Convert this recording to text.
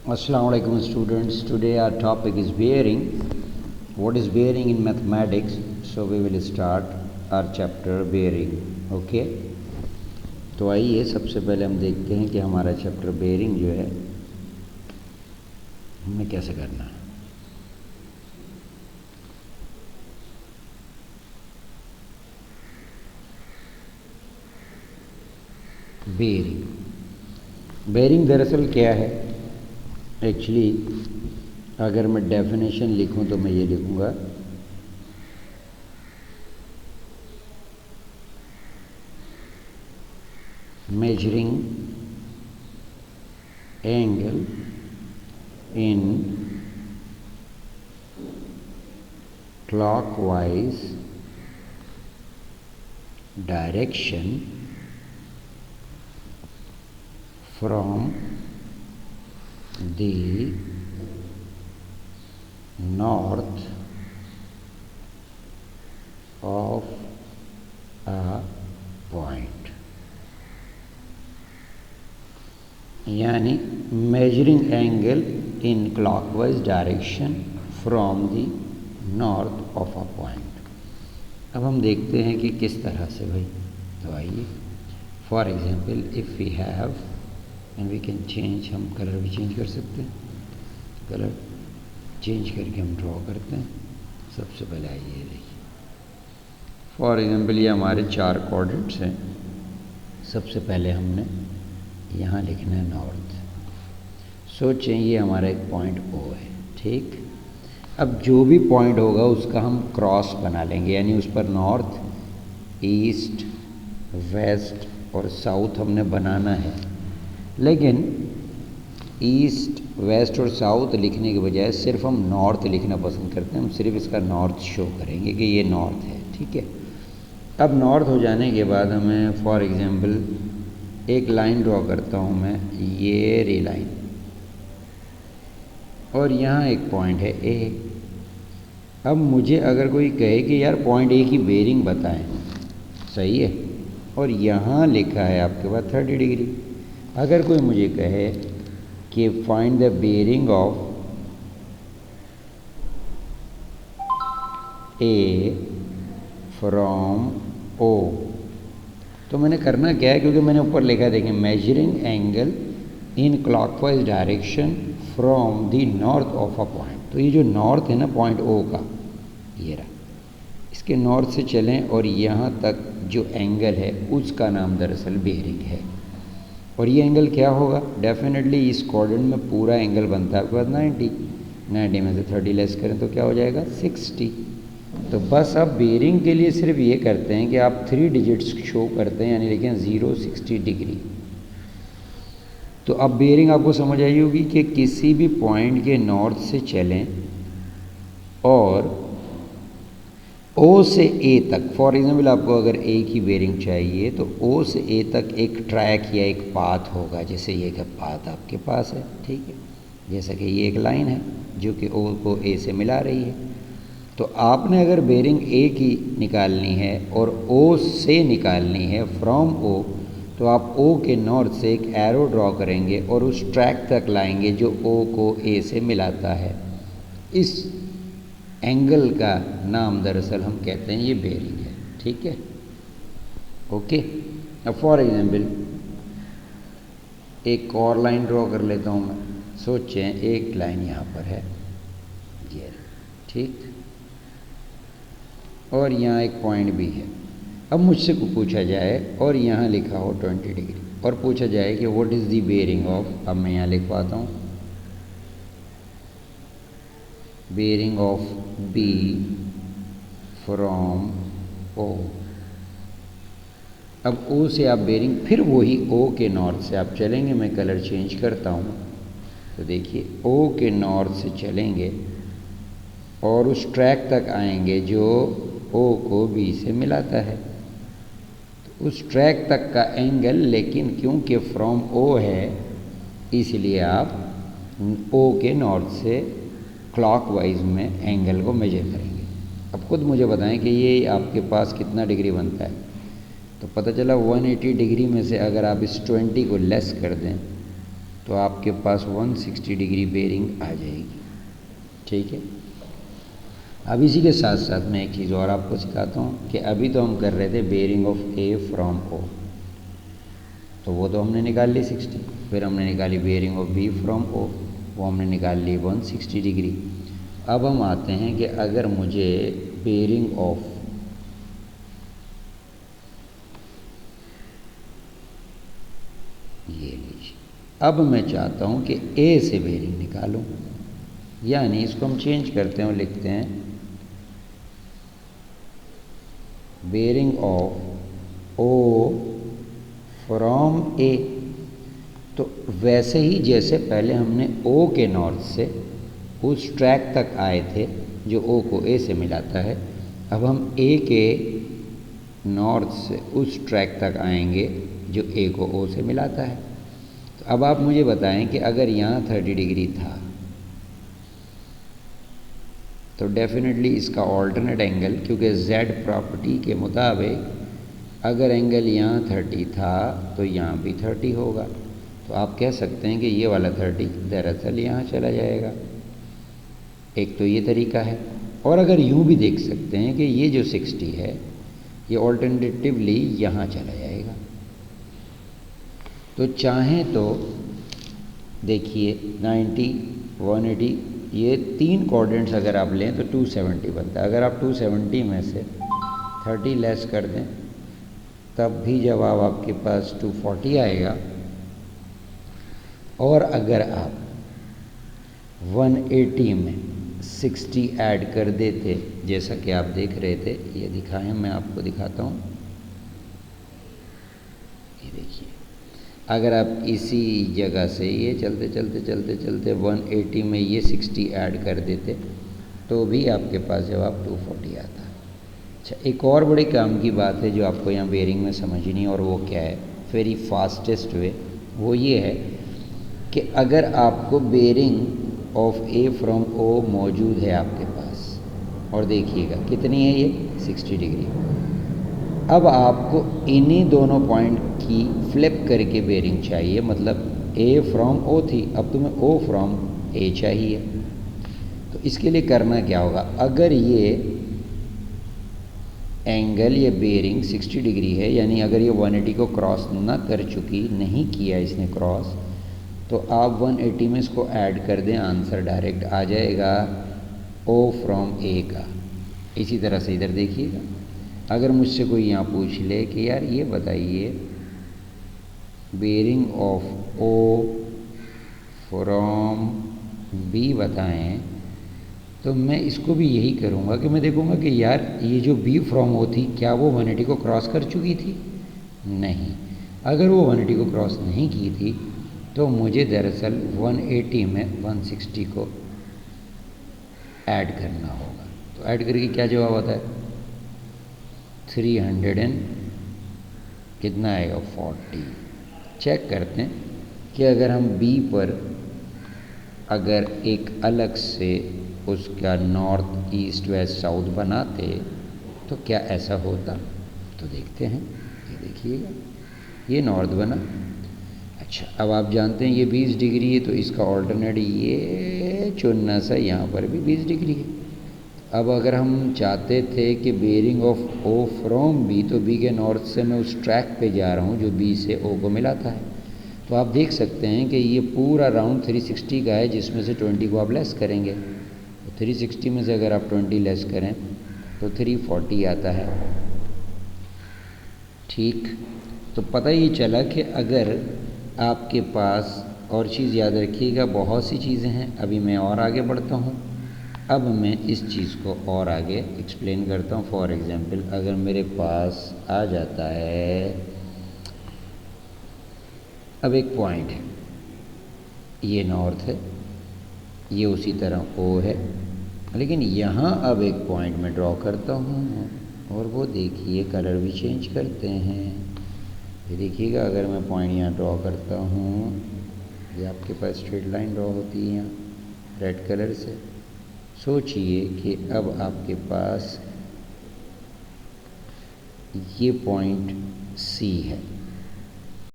Assalamu alaikum students. Today our topic is bearing. What is bearing in mathematics? So we will start our chapter bearing. Okay? तो आइए सबसे पहले हम देखते हैं कि हमारा चैप्टर बेयरिंग जो है हमें कैसे करना है। बेयरिंग दरअसल क्या है? एक्चुअली अगर मैं डेफिनेशन लिखूं तो मैं ये लिखूंगा measuring angle in clockwise direction from the north of a point, यानी measuring angle in clockwise direction from the north of a point। अब हम देखते हैं कि किस तरह से भाई। तो आइए for example if we have and we can change, हम कलर भी चेंज कर सकते हैं। कलर चेंज करके हम ड्रॉ करते हैं। सबसे पहले आइए देखिए, फॉर एग्जाम्पल ये हमारे 4 कोऑर्डिनेट्स हैं। सबसे पहले हमने यहाँ लिखना है नॉर्थ। सोचें ये हमारा एक पॉइंट ओ है, ठीक। अब जो भी पॉइंट होगा उसका हम क्रॉस बना लेंगे, यानी उस पर नॉर्थ, ईस्ट, वेस्ट और साउथ हमने बनाना है। लेकिन ईस्ट, वेस्ट और साउथ लिखने के बजाय सिर्फ हम नॉर्थ लिखना पसंद करते हैं। हम सिर्फ इसका नॉर्थ शो करेंगे कि ये नॉर्थ है, ठीक है। अब नॉर्थ हो जाने के बाद हमें फॉर एग्जांपल एक लाइन ड्रॉ करता हूँ मैं, ये रे लाइन, और यहाँ एक पॉइंट है ए। अब मुझे अगर कोई कहे कि यार पॉइंट ए की बेयरिंग बताएं, सही है, और यहाँ लिखा है आपके पास 30 डिग्री। अगर कोई मुझे कहे कि find the bearing of A from O, तो मैंने करना क्या है, क्योंकि मैंने ऊपर लिखा देखें measuring angle in clockwise direction from the north of a point. तो ये जो नॉर्थ है ना पॉइंट ओ का, ये रहा, इसके नॉर्थ से चलें और यहाँ तक जो एंगल है उसका नाम दरअसल बेयरिंग है। और ये एंगल क्या होगा? डेफिनेटली इस कोऑर्डिनेट में पूरा एंगल बनता है आपके पास 90 में से 30 लेस करें तो क्या हो जाएगा? 60। तो बस आप बेयरिंग के लिए सिर्फ ये करते हैं कि आप 3 डिजिट्स शो करते हैं, यानी लिखें 0, 60 डिग्री। तो अब बेयरिंग आपको समझ आई होगी कि किसी भी पॉइंट के नॉर्थ से चलें और ओ से ए तक, फॉर एग्जाम्पल आपको अगर ए की बेयरिंग चाहिए तो ओ से ए तक एक ट्रैक या एक पाथ होगा। जैसे ये का पाथ आपके पास है, ठीक है, जैसा कि ये एक लाइन है जो कि ओ को ए से मिला रही है। तो आपने अगर बेयरिंग ए की निकालनी है और ओ से निकालनी है फ्रॉम ओ, तो आप ओ के नॉर्थ से एक एरो ड्रॉ करेंगे और उस ट्रैक तक लाएंगे जो ओ को ए से मिलाता है। इस एंगल का नाम दरअसल हम कहते हैं ये बेयरिंग है, ठीक है, ओके। अब फॉर एग्जाम्पल एक और लाइन ड्रॉ कर लेता हूँ मैं। सोचें एक लाइन यहाँ पर है, ये, ठीक, और यहाँ एक पॉइंट भी है। अब मुझसे पूछा जाए और यहाँ लिखा हो 20 डिग्री और पूछा जाए कि what is the bearing of, अब मैं यहाँ लिखवाता हूँ bearing of B from O. अब ओ से आप बेयरिंग, फिर वही ओ के नॉर्थ से आप चलेंगे। मैं कलर चेंज करता हूँ, तो देखिए ओ के नॉर्थ से चलेंगे और उस ट्रैक तक आएंगे जो ओ को बी से मिलाता है। तो उस ट्रैक तक का एंगल, लेकिन क्योंकि फ्रॉम ओ है इसलिए आप ओ के नॉर्थ से क्लॉकवाइज में एंगल को मेजर करेंगे। अब खुद मुझे बताएं कि ये आपके पास कितना डिग्री बनता है। तो पता चला 180 डिग्री में से अगर आप इस 20 को लेस कर दें तो आपके पास 160 डिग्री बेरिंग आ जाएगी। ठीक है। अब इसी के साथ साथ मैं एक चीज़ और आपको सिखाता हूँ कि अभी तो हम कर रहे थे bearing of A from O, तो वो तो हमने निकाल ली 60, फिर हमने निकाली bearing of B from O, वो हमने निकाल ली 160 डिग्री। अब हम आते हैं कि अगर मुझे बेरिंग ऑफ ये लीजिए, अब मैं चाहता हूँ कि ए से बेरिंग निकालूं, यानी इसको हम चेंज करते हैं और लिखते हैं बेरिंग ऑफ ओ फ्रॉम ए। तो वैसे ही जैसे पहले हमने ओ के नॉर्थ से उस ट्रैक तक आए थे जो ओ को ए से मिलाता है, अब हम ए के नॉर्थ से उस ट्रैक तक आएंगे जो ए को ओ से मिलाता है। तो अब आप मुझे बताएं कि अगर यहाँ 30 डिग्री था तो डेफिनेटली इसका ऑल्टरनेट एंगल, क्योंकि z प्रॉपर्टी के मुताबिक अगर एंगल यहाँ 30 था तो यहाँ भी 30 होगा। तो आप कह सकते हैं कि ये वाला 30 दरअसल यहाँ चला जाएगा। एक तो ये तरीका है, और अगर यूँ भी देख सकते हैं कि ये जो 60 है ये ऑल्टरनेटिवली यहाँ चला जाएगा। तो चाहें तो देखिए 90, 180, ये 3 कोऑर्डिनेट्स अगर आप लें तो 270 बनता है। अगर आप 270 में से 30 लेस कर दें तब भी जवाब आपके पास 240 आएगा। और अगर आप 180 में 60 ऐड कर देते, जैसा कि आप देख रहे थे, ये दिखाएं, मैं आपको दिखाता हूँ, ये देखिए, अगर आप इसी जगह से ये चलते चलते चलते चलते 180 में ये 60 ऐड कर देते तो भी आपके पास जवाब 240 आता। अच्छा, एक और बड़े काम की बात है जो आपको यहाँ बेरिंग में समझनी, और वो क्या है, वेरी फास्टेस्ट वे, वो ये है कि अगर आपको bearing of A from O मौजूद है आपके पास, और देखिएगा कितनी है ये 60 डिग्री, अब आपको इन्हीं दोनों पॉइंट की फ्लिप करके बेरिंग चाहिए, मतलब ए फ्रॉम ओ थी, अब तुम्हें ओ फ्रॉम ए चाहिए। तो इसके लिए करना क्या होगा, अगर ये एंगल, ये बेरिंग 60 डिग्री है, यानी अगर ये 180 को क्रॉस ना कर चुकी, नहीं किया इसने क्रॉस, तो आप 180 में इसको ऐड कर दें, आंसर डायरेक्ट आ जाएगा ओ फ्रॉम ए का। इसी तरह से इधर देखिएगा, अगर मुझसे कोई यहाँ पूछ ले कि यार ये बताइए bearing of O from B बताएं, तो मैं इसको भी यही करूँगा कि मैं देखूँगा कि यार ये जो बी फ्रॉम ओ थी क्या वो 180 को क्रॉस कर चुकी थी, नहीं। अगर वो 180 को क्रॉस नहीं की थी तो मुझे दरअसल 180 में 160 को ऐड करना होगा। तो ऐड करके क्या जवाब आता है, 300 एंड कितना आएगा 40। चेक करते हैं कि अगर हम बी पर अगर एक अलग से उसका नॉर्थ ईस्ट वेस्ट साउथ बनाते तो क्या ऐसा होता, तो देखते हैं। ये देखिएगा, ये नॉर्थ बना। अच्छा, अब आप जानते हैं ये 20 डिग्री है, तो इसका ऑल्टरनेट ये चुनना सा यहाँ पर भी 20 डिग्री है। अब अगर हम चाहते थे कि bearing of O from B, तो बी के नॉर्थ से मैं उस ट्रैक पे जा रहा हूँ जो बी से ओ को मिलाता है, तो आप देख सकते हैं कि ये पूरा राउंड 360 का है, जिसमें से 20 को आप लेस करेंगे। तो 360 में से अगर आप 20 लेस करें तो 340 आता है। ठीक, तो पता ही चला कि अगर आपके पास, और चीज़ याद रखिएगा, बहुत सी चीज़ें हैं, अभी मैं और आगे बढ़ता हूँ। अब मैं इस चीज़ को और आगे एक्सप्लेन करता हूँ। फॉर एग्ज़ाम्पल, अगर मेरे पास आ जाता है, अब एक पॉइंट है, ये नॉर्थ है, ये उसी तरह ओ है, लेकिन यहाँ अब एक पॉइंट मैं ड्रॉ करता हूँ, और वो देखिए कलर भी चेंज करते हैं। ये देखिएगा, अगर मैं पॉइंट यहाँ ड्रॉ करता हूँ, ये आपके पास स्ट्रेट लाइन ड्रॉ होती है यहाँ रेड कलर से। सोचिए कि अब आपके पास ये पॉइंट सी है,